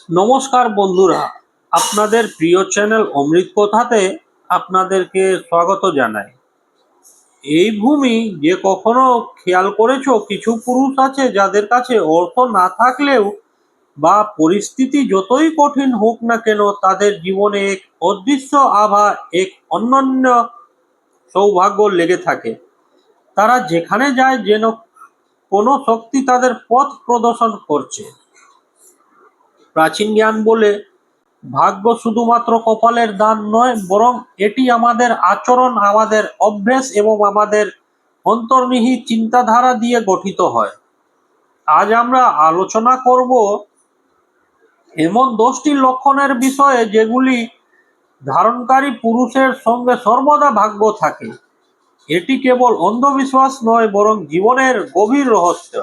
নমস্কার বন্ধুরা, আপনাদের প্রিয় চ্যানেল অমৃত কথাতে আপনাদেরকে স্বাগত জানাই। এই ভূমি যে কখনো খেয়াল করেছো, কিছু পুরুষ আছে যাদের কাছে অর্থ না থাকলেও বা পরিস্থিতি যতই কঠিন হোক না কেন, তাদের জীবনে এক অদৃশ্য আভা, এক অনন্য সৌভাগ্য লেগে থাকে। তারা যেখানে যায় যেন কোনো শক্তি তাদের পথ প্রদর্শন করছে। প্রাচীন জ্ঞান বলে ভাগ্য শুধুমাত্র কপালের দান নয়, বরং এটি আমাদের আচরণ, আমাদের অভ্যেস এবং আমাদের অন্তর্নিহিত চিন্তাধারা দিয়ে গঠিত হয়। আজ আমরা আলোচনা করব এমন 10টি লক্ষণের বিষয়ে যেগুলি ধারণকারী পুরুষের সঙ্গে সর্বদা ভাগ্য থাকে। এটি কেবল অন্ধবিশ্বাস নয়, বরং জীবনের গভীর রহস্য।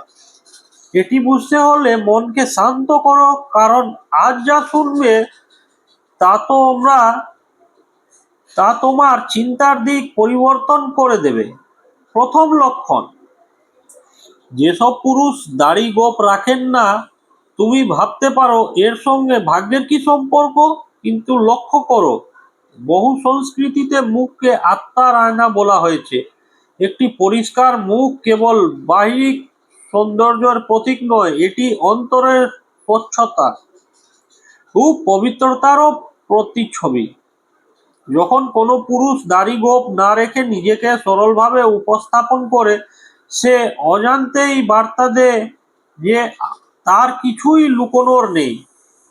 এটি বুঝতে হলে মনকে শান্ত করো, কারণ আজ যা শুনবে তা তোমার চিন্তার দিক পরিবর্তন করে দেবে। প্রথম লক্ষণ, যেসব পুরুষ দাড়ি গোঁফ রাখেন না, তুমি ভাবতে পারো এর সঙ্গে ভাগ্যের কি সম্পর্ক, কিন্তু লক্ষ্য করো, বহু সংস্কৃতিতে মুখকে আত্মার আয়না বলা হয়েছে। একটি পরিষ্কার মুখ কেবল বাহ্যিক সৌন্দর্যের প্রতীক নয়, এটি অন্তরের স্বচ্ছতা ও পবিত্রতারও প্রতিচ্ছবি। যখন কোনো পুরুষ দাড়ি গোঁফ না রেখে নিজেকে সরলভাবে উপস্থাপন করে, সে অজান্তেই বার্তা দেয় যে তার কিছুই লুকোনোর নেই।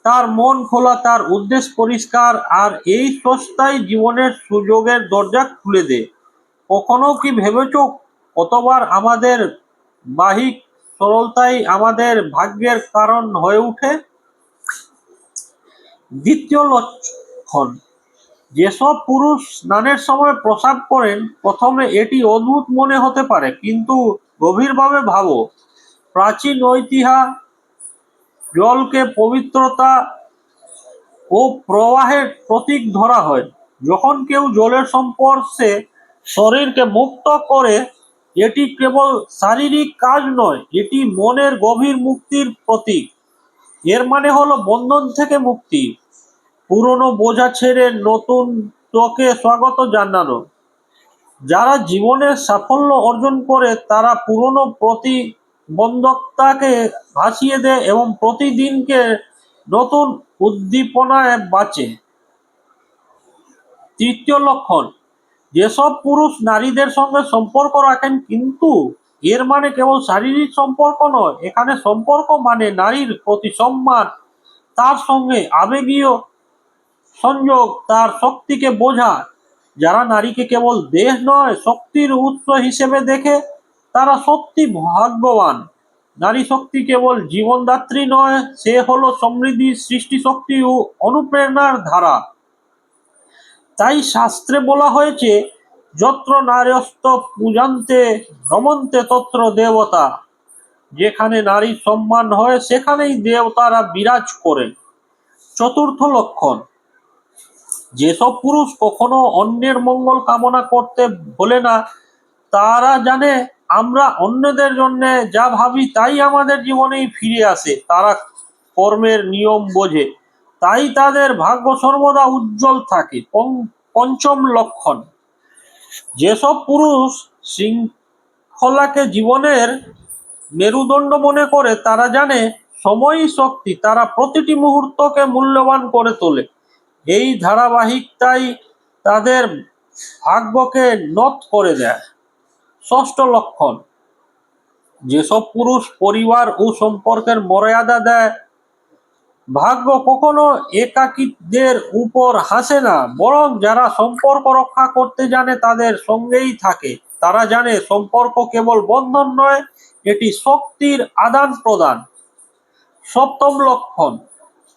তার মন খোলা, তার উদ্দেশ্য পরিষ্কার, আর এই সস্তায় জীবনের সুযোগের দরজা খুলে দেয়। কখনো কি ভেবেছ কতবার আমাদের বাহ্যিক সরলতাই আমাদের ভাগ্যের কারণ হয়ে ওঠে? দ্বিতীয় লক্ষণ, যেসব পুরুষ স্নানের সময় প্রস্রাব করেন, প্রথমে এটি অদ্ভুত মনে হতে পারে, কিন্তু গভীরভাবে ভাবো। প্রাচীন ঐতিহ্য জলকে পবিত্রতা ও প্রবাহের প্রতীক ধরা হয়। যখন কেউ জলের স্পর্শে শরীরকে মুক্ত করে, এটি কেবল শারীরিক কাজ নয়, এটি মনের গভীর মুক্তির প্রতীক। এর মানে হলো বন্ধন থেকে মুক্তি, পুরনো বোঝা ছেড়ে নতুন তোকে স্বাগত জানানো। যারা জীবনে সাফল্য অর্জন করে, তারা পুরনো প্রতিবন্ধকতাকে ভাসিয়ে দেয় এবং প্রতিদিনকে নতুন উদ্দীপনায় বাঁচে। তৃতীয় লক্ষণ, যেসব পুরুষ নারীদের সঙ্গে সম্পর্ক রাখেন, কিন্তু এর মানে কেবল শারীরিক সম্পর্ক নয়, এখানে সম্পর্ক মানে নারীর প্রতি সম্মান, তার সঙ্গে আবেগীয় সংযোগ, তার শক্তিকে বোঝা। যারা নারীকে কেবল দেহ নয়, শক্তির উৎস হিসেবে দেখে, তারা সত্যি ভাগ্যবান। নারী শক্তি কেবল জীবনদাত্রী নয়, সে হলো সমৃদ্ধি, সৃষ্টি শক্তি ও অনুপ্রেরণার ধারা। তাই শাস্ত্রে বলা হয়েছে, যত্র নারীস্ত পূজান্তে ভ্রমন্তে তত্র দেবতা। যেখানে নারীর সম্মান হয়, সেখানেই দেবতারা বিরাজ করেন। চতুর্থ লক্ষণ, যেসব পুরুষ কখনো অন্যের মঙ্গল কামনা করতে ভোলে না, তারা জানে আমরা অন্যদের জন্য যা ভাবি তাই আমাদের জীবনেই ফিরে আসে। তারা কর্মের নিয়ম বোঝে, তাই তাদের ভাগ্য সর্বদা উজ্জ্বল থাকে। পঞ্চম লক্ষণ, যেসব পুরুষ শৃঙ্খলাকে জীবনের মেরুদণ্ড মনে করে, তারা জানে সময়ই শক্তি, তারা প্রতিটি মুহূর্তকে মূল্যবান করে তোলে। এই ধারাবাহিকতাই তাদের ভাগ্যকে নত করে দেয়। ষষ্ঠ লক্ষণ, যেসব পুরুষ পরিবার ও সম্পর্কের মর্যাদা দেয়, ভাগ্য কখনো একাকীদের উপর হাসে না, বরং যারা সম্পর্ক রক্ষা করতে জানে তাদের সঙ্গেই থাকে। তারা জানে সম্পর্ক কেবল বন্ধন নয়, এটি শক্তির আদান প্রদান। সপ্তম লক্ষণ,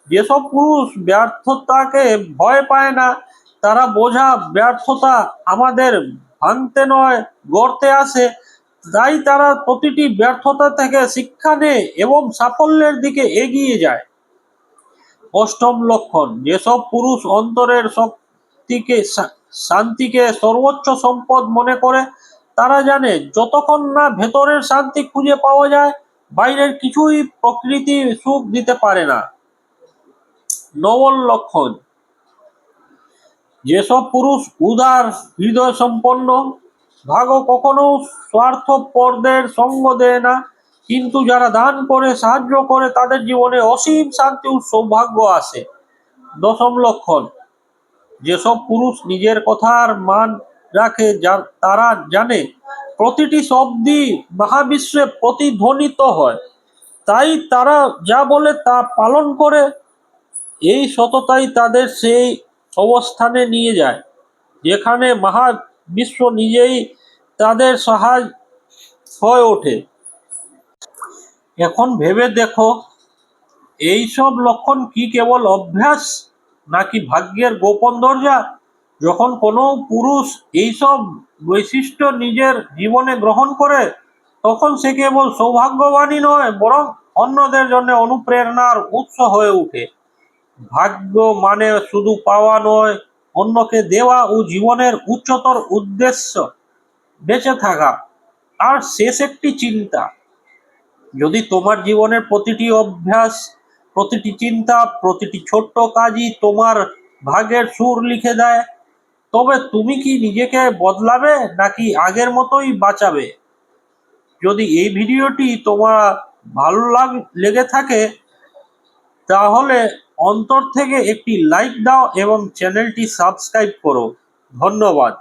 যেসব পুরুষ ব্যর্থতাকে ভয় পায় না, তারা বোঝা ব্যর্থতা আমাদের ভাঙতে নয়, গড়তে আসে। তাই তারা প্রতিটি ব্যর্থতা থেকে শিক্ষা নেয় এবং সাফল্যের দিকে এগিয়ে যায়। অষ্টম লক্ষণ, যেসব পুরুষ অন্তরের শান্তিকে সর্বোচ্চ সম্পদ মনে করে, তারা জানে যতক্ষণ না ভেতরের শান্তি খুঁজে পাওয়া যায়, বাইরের কিছুই প্রকৃতি সুখ দিতে পারে না। নবম লক্ষণ, যেসব পুরুষ উদার হৃদয় সম্পন্ন, ভাগ্য কখনো স্বার্থপরদের সঙ্গ দেয় না, কিন্তু যারা দান করে সাহায্য করে তাদের জীবনে অসীম শান্তি ও সৌভাগ্য আসে। দশম লক্ষণ, যেসব পুরুষ নিজের কথার মান রাখে, তারা জানে প্রতিটি শব্দই মহাবিশ্বে প্রতিধ্বনিত হয়, তাই তারা যা বলে তা পালন করে। এই সততাই তাদের সেই অবস্থানে নিয়ে যায় যেখানে মহাবিশ্ব নিজেই তাদের সাহায্য হয়ে ওঠে। এখন ভেবে দেখো, এই সব লক্ষণ কি কেবল অভ্যাস নাকি ভাগ্যের গোপন দরজা? যখন কোনো পুরুষ এইসব বৈশিষ্ট্য নিজের জীবনে গ্রহণ করে, তখন সে কেবল সৌভাগ্যবানই নয়, বরং অন্যদের জন্য অনুপ্রেরণার উৎস হয়ে ওঠে। ভাগ্য মানে শুধু পাওয়া নয়, অন্যকে দেওয়া ও জীবনের উচ্চতর উদ্দেশ্য বেঁচে থাকা। আর শেষ একটি চিন্তা, যদি তোমার জীবনের প্রতিটি অভ্যাস, প্রতিটি চিন্তা, প্রতিটি ছোট্ট কাজই তোমার ভাগ্যের সুর লিখে দেয়, তবে তুমি কি নিজেকে বদলাবে নাকি আগের মতোই বাঁচাবে? যদি এই ভিডিওটি তোমার ভালো লেগে থাকে, তাহলে অন্তর থেকে একটি লাইক দাও এবং চ্যানেলটি সাবস্ক্রাইব করো। ধন্যবাদ।